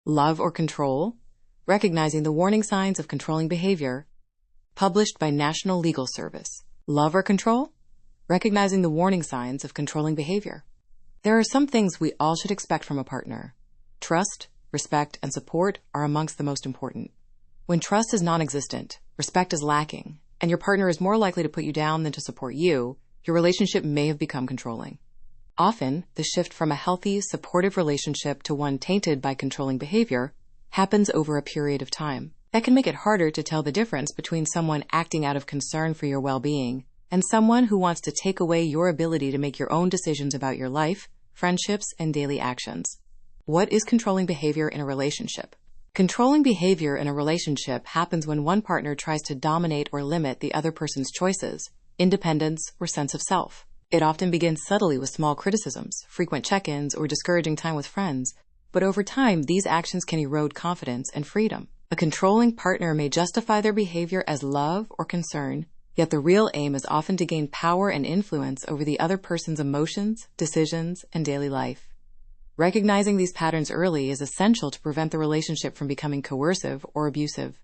Love or Control? Recognizing the Warning Signs of Controlling Behavior, published by National Legal Service. Love or Control? Recognizing the Warning Signs of Controlling Behavior. There are some things we all should expect from a partner. Trust, respect, and support are amongst the most important. When trust is non-existent, respect is lacking, and your partner is more likely to put you down than to support you, your relationship may have become controlling. Often, the shift from a healthy, supportive relationship to one tainted by controlling behavior happens over a period of time. That can make it harder to tell the difference between someone acting out of concern for your well-being and someone who wants to take away your ability to make your own decisions about your life, friendships, and daily actions. What is controlling behavior in a relationship? Controlling behavior in a relationship happens when one partner tries to dominate or limit the other person's choices, independence, or sense of self. It often begins subtly with small criticisms, frequent check-ins, or discouraging time with friends, but over time, these actions can erode confidence and freedom. A controlling partner may justify their behavior as love or concern, yet the real aim is often to gain power and influence over the other person's emotions, decisions, and daily life. Recognizing these patterns early is essential to prevent the relationship from becoming coercive or abusive.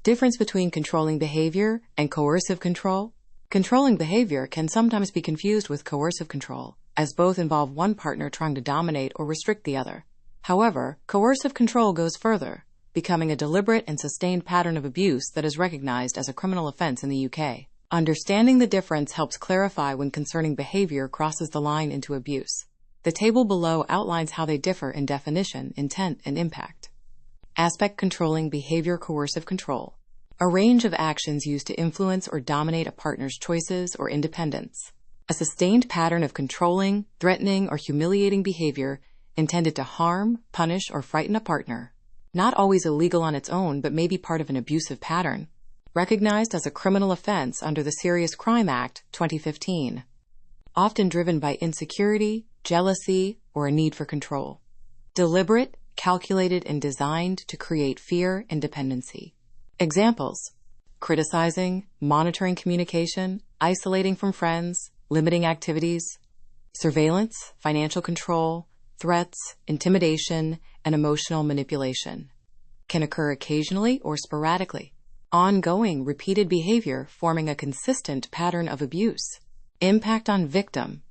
Difference between controlling behavior and coercive control. Controlling behavior can sometimes be confused with coercive control, as both involve one partner trying to dominate or restrict the other. However, coercive control goes further, becoming a deliberate and sustained pattern of abuse that is recognized as a criminal offense in the UK. Understanding the difference helps clarify when concerning behavior crosses the line into abuse. The table below outlines how they differ in definition, intent, and impact. Aspect controlling behavior. Coercive control. A range of actions used to influence or dominate a partner's choices or independence. A sustained pattern of controlling, threatening, or humiliating behavior intended to harm, punish, or frighten a partner. Not always illegal on its own, but may be part of an abusive pattern. Recognized as a criminal offense under the Serious Crime Act, 2015. Often driven by insecurity, jealousy, or a need for control. Deliberate, calculated, and designed to create fear and dependency. Examples: criticizing, monitoring communication, isolating from friends, limiting activities. Surveillance, financial control, threats, intimidation, and emotional manipulation. Can occur occasionally or sporadically. Ongoing, repeated behavior forming a consistent pattern of abuse. Impact on victim.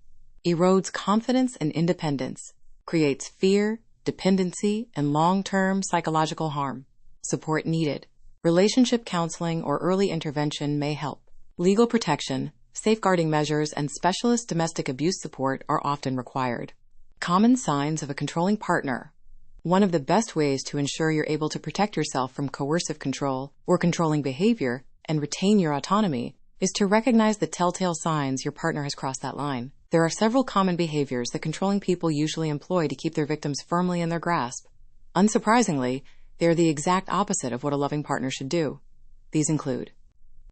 Erodes confidence and independence. Creates fear, dependency, and long-term psychological harm. Support needed. Relationship counseling or early intervention may help. Legal protection, safeguarding measures, and specialist domestic abuse support are often required. Common signs of a controlling partner. One of the best ways to ensure you're able to protect yourself from coercive control or controlling behavior and retain your autonomy is to recognize the telltale signs your partner has crossed that line. There are several common behaviors that controlling people usually employ to keep their victims firmly in their grasp. Unsurprisingly, they are the exact opposite of what a loving partner should do. These include: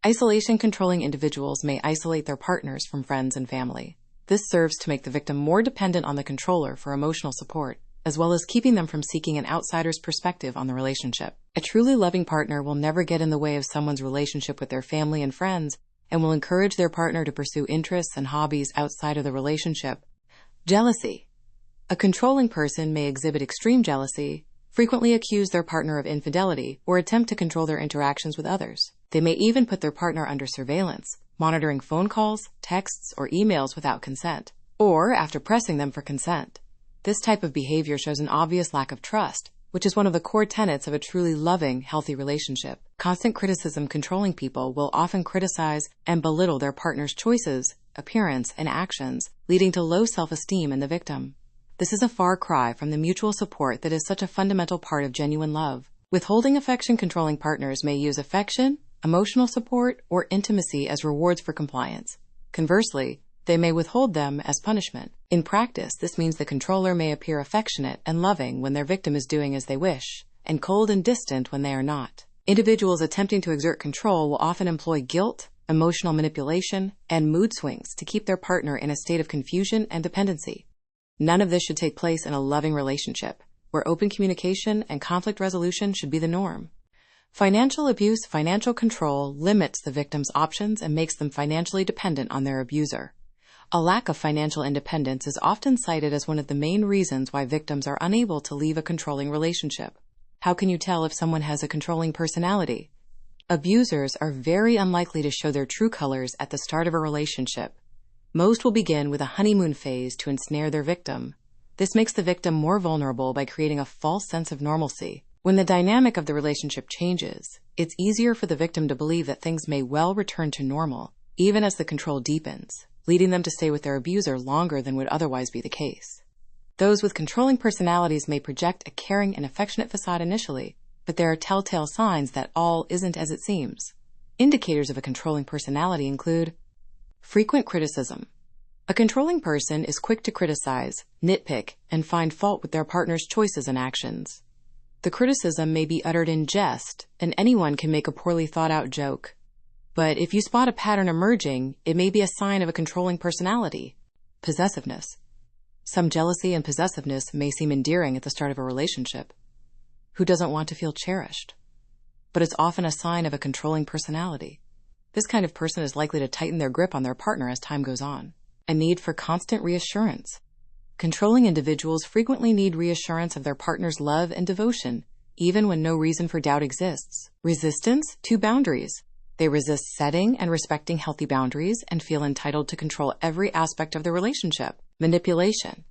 isolation. Controlling individuals may isolate their partners from friends and family. This serves to make the victim more dependent on the controller for emotional support, as well as keeping them from seeking an outsider's perspective on the relationship. A truly loving partner will never get in the way of someone's relationship with their family and friends and will encourage their partner to pursue interests and hobbies outside of the relationship. Jealousy. A controlling person may exhibit extreme jealousy, frequently accuse their partner of infidelity, or attempt to control their interactions with others. They may even put their partner under surveillance, monitoring phone calls, texts, or emails without consent, or after pressing them for consent. This type of behavior shows an obvious lack of trust, which is one of the core tenets of a truly loving, healthy relationship. Constant criticism. Controlling people will often criticize and belittle their partner's choices, appearance, and actions, leading to low self-esteem in the victim. This is a far cry from the mutual support that is such a fundamental part of genuine love. Withholding affection. Controlling partners may use affection, emotional support, or intimacy as rewards for compliance. Conversely, they may withhold them as punishment. In practice, this means the controller may appear affectionate and loving when their victim is doing as they wish, and cold and distant when they are not. Individuals attempting to exert control will often employ guilt, emotional manipulation, and mood swings to keep their partner in a state of confusion and dependency. None of this should take place in a loving relationship, where open communication and conflict resolution should be the norm. Financial abuse. Financial control limits the victim's options and makes them financially dependent on their abuser. A lack of financial independence is often cited as one of the main reasons why victims are unable to leave a controlling relationship. How can you tell if someone has a controlling personality? Abusers are very unlikely to show their true colors at the start of a relationship. Most will begin with a honeymoon phase to ensnare their victim. This makes the victim more vulnerable by creating a false sense of normalcy. When the dynamic of the relationship changes, it's easier for the victim to believe that things may well return to normal, even as the control deepens, leading them to stay with their abuser longer than would otherwise be the case. Those with controlling personalities may project a caring and affectionate facade initially, but there are telltale signs that all isn't as it seems. Indicators of a controlling personality include frequent criticism. A controlling person is quick to criticize, nitpick, and find fault with their partner's choices and actions. The criticism may be uttered in jest, and anyone can make a poorly thought-out joke. But if you spot a pattern emerging, it may be a sign of a controlling personality. Possessiveness. Some jealousy and possessiveness may seem endearing at the start of a relationship. Who doesn't want to feel cherished? But it's often a sign of a controlling personality. This kind of person is likely to tighten their grip on their partner as time goes on. A need for constant reassurance. Controlling individuals frequently need reassurance of their partner's love and devotion, even when no reason for doubt exists. Resistance to boundaries. They resist setting and respecting healthy boundaries and feel entitled to control every aspect of the relationship. Manipulation.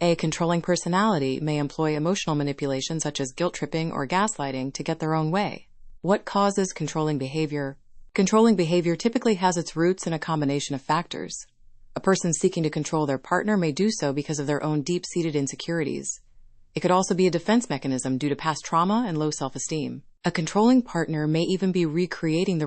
A controlling personality may employ emotional manipulation such as guilt-tripping or gaslighting to get their own way. What causes controlling behavior? Controlling behavior typically has its roots in a combination of factors. A person seeking to control their partner may do so because of their own deep-seated insecurities. It could also be a defense mechanism due to past trauma and low self-esteem. A controlling partner may even be recreating the